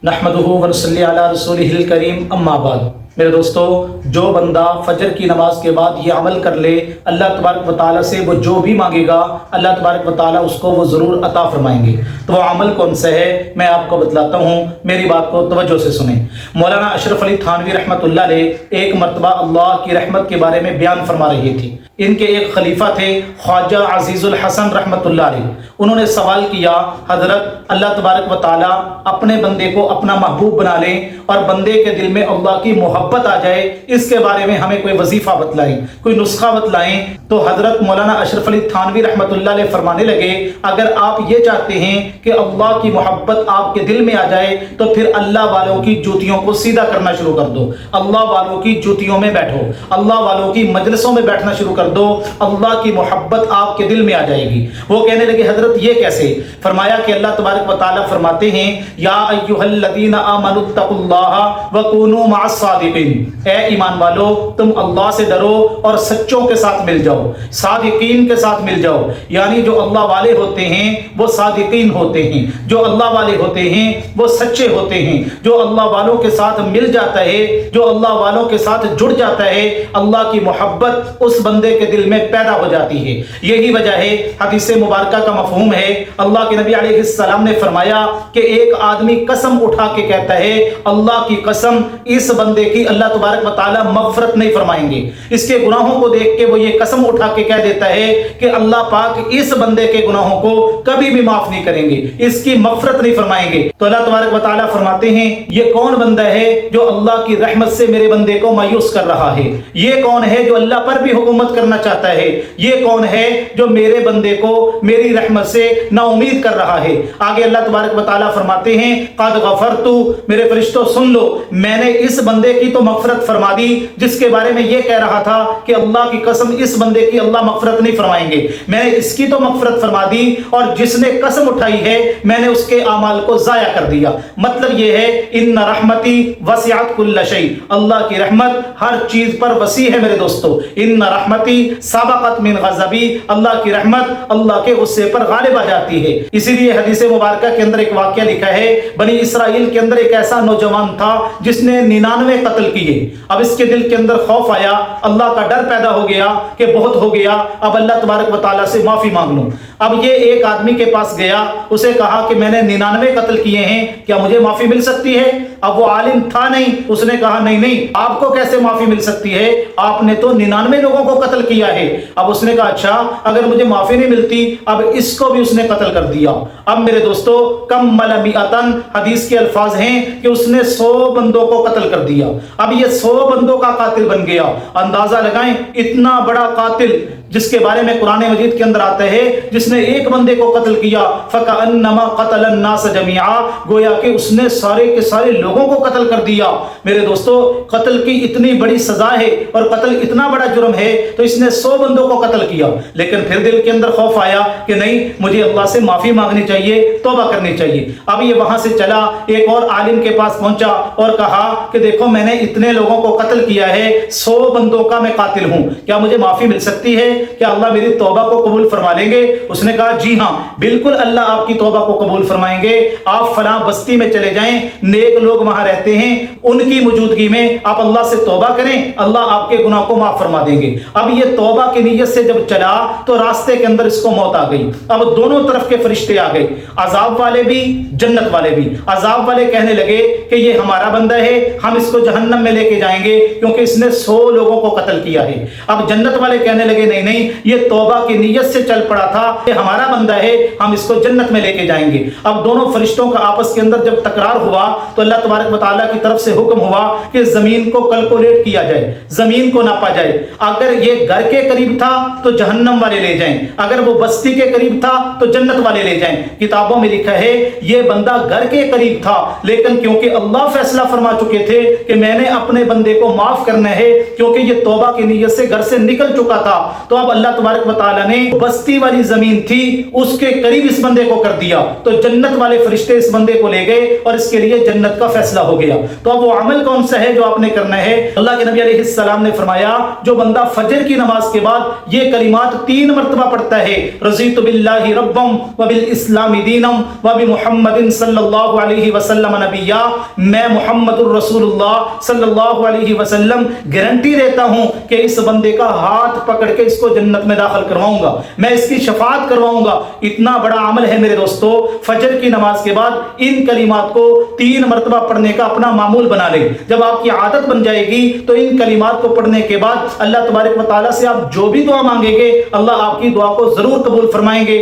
نحمدہ ونصلی علی رسولہ الکریم اما بعد۔ میرے دوستو، جو بندہ فجر کی نماز کے بعد یہ عمل کر لے، اللہ تبارک و تعالیٰ سے وہ جو بھی مانگے گا اللہ تبارک و تعالیٰ اس کو وہ ضرور عطا فرمائیں گے۔ تو وہ عمل کون سا ہے میں آپ کو بتلاتا ہوں، میری بات کو توجہ سے سنیں۔ مولانا اشرف علی تھانوی رحمۃ اللہ علیہ ایک مرتبہ اللہ کی رحمت کے بارے میں بیان فرما رہے تھے۔ ان کے ایک خلیفہ تھے خواجہ عزیز الحسن رحمۃ اللہ علیہ۔ انہوں نے سوال کیا، حضرت اللہ تبارک و تعالیٰ اپنے بندے کو اپنا محبوب بنا لیں اور بندے کے دل میں اللہ کی محبت آ جائے، اس کے بارے میں ہمیں کوئی وظیفہ بتلائیں، کوئی نسخہ بتلائیں۔ تو حضرت مولانا اشرف علی تھانوی رحمۃ اللہ علیہ فرمانے لگے، اگر آپ یہ چاہتے ہیں کہ اللہ کی محبت آپ کے دل میں آ جائے تو پھر اللہ والوں کی جوتیوں کو سیدھا کرنا شروع کر دو، اللہ والوں کی جوتیوں میں بیٹھو، اللہ والوں کی مجلسوں میں بیٹھنا شروع کر دو، اللہ کی محبت آپ کے دل میں آ جائے گی۔ وہ کہنے لگے، حضرت یہ کیسے؟ فرمایا کہ اللہ تبارک و تعالیٰ فرماتے ہیں، یا ایھا الذین آمنوا اتقوا اللہ وکونوا مع الصادقین، اے ایمان والو تم اللہ سے ڈرو اور سچوں کے ساتھ مل جاؤ، صادقین کے ساتھ مل جاؤ۔ یعنی جو اللہ والے ہوتے ہیں وہ صادقین ہوتے ہیں، جو اللہ والے ہوتے ہیں وہ سچے ہوتے ہیں۔ جو اللہ والوں کے ساتھ مل جاتا ہے، جو اللہ والوں کے ساتھ جڑ جاتا ہے، اللہ کی محبت اس بندے کے دل میں پیدا ہو جاتی ہے۔ یہی وجہ ہے، حدیث مبارکہ کا مفہوم ہے، اللہ کے نبی علیہ السلام نے فرمایا کہ ایک آدمی قسم اٹھا کے کہتا ہے، اللہ کی قسم اس بندے کی اللہ تبارک و تعالی مغفرت نہیں فرمائیں گے۔ اس کے گناہوں کو دیکھ کے وہ یہ قسم اٹھا کے کہہ دیتا ہے کہ اللہ پاک اس بندے کے گناہوں کو کبھی بھی معاف نہیں کریں گے، اس کی مغفرت نہیں فرمائیں گے۔ تو اللہ تبارک و تعالی فرماتے ہیں، یہ کون بندہ ہے جو اللہ کی رحمت سے میرے بندے کو مایوس کر رہا ہے؟ یہ کون ہے جو اللہ پر بھی حکومت کرنا چاہتا ہے؟ یہ کون ہے جو میرے بندے کو میری رحمت سے نا امید کر رہا ہے؟ آگے اللہ تبارک و تعالیٰ فرماتے ہیں، قد غفرت، میرے فرشتوں سن لو، میں نے اس بندے کی تو مغفرت فرما دی جس کے بارے میں یہ کہہ رہا تھا کہ اللہ کی قسم اس بندے کی اللہ مغفرت نہیں فرمائیں گے، میں نے اس کی تو مغفرت فرما دی، اور جس نے قسم اٹھائی ہے میں نے اس کے اعمال کو ضائع کر دیا۔ مطلب یہ ہے، ان رحمتی وسعت کل شیء، اللہ کی رحمت ہر چیز پر وسیع ہے میرے دوستو۔ ان رحمتی سبقت من غضبی، اللہ کی رحمت اللہ کے غصے پر غالب آ جاتی ہے۔ اسی لیے حدیث مبارکہ کے اندر ایک واقعہ لکھا ہے، بنی اسرائیل کے اندر ایک ایسا نوجوان تھا جس نے 99 قتل کیے۔ اب اس کے دل کے اندر خوف آیا، اللہ کا ڈر پیدا ہو گیا کہ بہت ہو گیا، اب اللہ تبارک و تعالیٰ سے معافی مانگ لوں۔ اب یہ ایک آدمی کے پاس گیا، اسے کہا کہ میں نے 99 قتل کیے ہیں، کیا مجھے معافی مل سکتی ہے؟ اب وہ عالم تھا نہیں، اس نے کہا نہیں، آپ کو کیسے معافی مل سکتی ہے؟ آپ نے تو 99 لوگوں کو قتل کیا ہے۔ اب اس نے کہا، اچھا اگر مجھے معافی نہیں ملتی، اب اس کو بھی اس نے قتل کر دیا۔ اب میرے دوستو، کم ملمیاتن حدیث کے الفاظ ہیں کہ اس نے 100 بندوں کو قتل کر دیا۔ اب یہ 100 بندوں کا قاتل بن گیا۔ اندازہ لگائیں، اتنا بڑا قاتل جس کے بارے میں قرآن مجید کے اندر آتا ہے، جس نے ایک بندے کو قتل کیا، فَكَأَنَّمَا قَتَلَ النَّاسَ جَمِيعًا، گویا کہ اس نے سارے کے سارے لوگوں کو قتل کر دیا۔ میرے دوستو، قتل کی اتنی بڑی سزا ہے اور قتل اتنا بڑا جرم ہے، تو اس نے 100 بندوں کو قتل کیا، لیکن پھر دل کے اندر خوف آیا کہ نہیں، مجھے اللہ سے معافی مانگنی چاہیے، توبہ کرنی چاہیے۔ اب یہ وہاں سے چلا، ایک اور عالم کے پاس پہنچا اور کہا کہ دیکھو میں نے اتنے لوگوں کو قتل کیا ہے، 100 بندوں کا میں قاتل ہوں، کیا مجھے معافی مل سکتی ہے؟ کیا اللہ میری توبہ کو قبول فرما لیں گے؟ اس نے کہا، جی ہاں بالکل اللہ آپ کی توبہ کو قبول فرمائیں گے۔ آپ فلاں بستی میں چلے جائیں، نیک لوگ وہاں رہتے ہیں، ان کی موجودگی میں آپ اللہ سے توبہ کریں، اللہ آپ کے گناہ کو معاف فرما دیں گے۔ اب یہ توبہ کی نیت سے جب چلا تو راستے کے اندر اس کو موت آ گئی۔ اب دونوں طرف کے فرشتے آ گئے، عذاب والے بھی جنت والے بھی۔ عذاب والے کہنے لگے کہ یہ ہمارا بندہ ہے، ہم اس کو جہنم میں لے کے جائیں گے کیونکہ اس نے 100 لوگوں کو قتل کیا ہے۔ اب جنت والے کہنے لگے نہیں، یہ توبہ کی نیت سے چل پڑا تھا، یہ ہمارا بندہ ہے، ہم اس کو جنت میں لے کے جائیں گے۔ اب دونوں فرشتوں کا آپس کے اندر جب تکرار ہوا تو اللہ تبارک و تعالیٰ کی طرف سے حکم ہوا کہ زمین کو کیلکولیٹ کیا جائے، زمین کو ناپا جائے۔ اگر یہ گھر کے قریب تھا تو جہنم والے لے جائیں، اگر وہ بستی کے قریب تھا تو جنت والے لے جائیں۔ کتابوں میں لکھا ہے یہ بندہ گھر کے قریب تھا، لیکن کیونکہ اللہ فیصلہ فرما چکے تھے کہ میں نے اپنے بندے کو معاف کرنا ہے، کیونکہ یہ توبہ کی نیت سے گھر سے نکل چکا تھا، تو تو اب اللہ تبارک و تعالیٰ نے بستی والی زمین تھی اس کے قریب اس بندے کو کر دیا، تو جنت والے فرشتے اس بندے کو لے گئے اور اس کے لیے جنت کا فیصلہ ہو گیا۔ تو اب وہ عمل کون سا ہے جو آپ نے کرنا ہے؟ اللہ کے نبی علیہ السلام نے فرمایا جو بندہ فجر کی نماز کے بعد یہ کلمات 3 مرتبہ پڑھتا ہے، رضیت باللہ ربم وبالاسلام دینم وبمحمد صلی اللہ علیہ وسلم نبیہ، میں محمد الرسول اللہ صلی اللہ علیہ وسلم گارنٹی دیتا ہوں کہ اس بندے کا ہاتھ پکڑ کے اس کو جنت میں داخل کرواؤں گا، میں اس کی شفاعت کرواؤں گا۔ اتنا بڑا عمل ہے میرے دوستو۔ فجر کی نماز کے بعد ان کلمات کو 3 مرتبہ پڑھنے کا اپنا معمول بنا لیں۔ جب آپ کی عادت بن جائے گی تو ان کلمات کو پڑھنے کے بعد اللہ تبارک و تعالیٰ سے آپ جو بھی دعا مانگیں گے اللہ آپ کی دعا کو ضرور قبول فرمائیں گے۔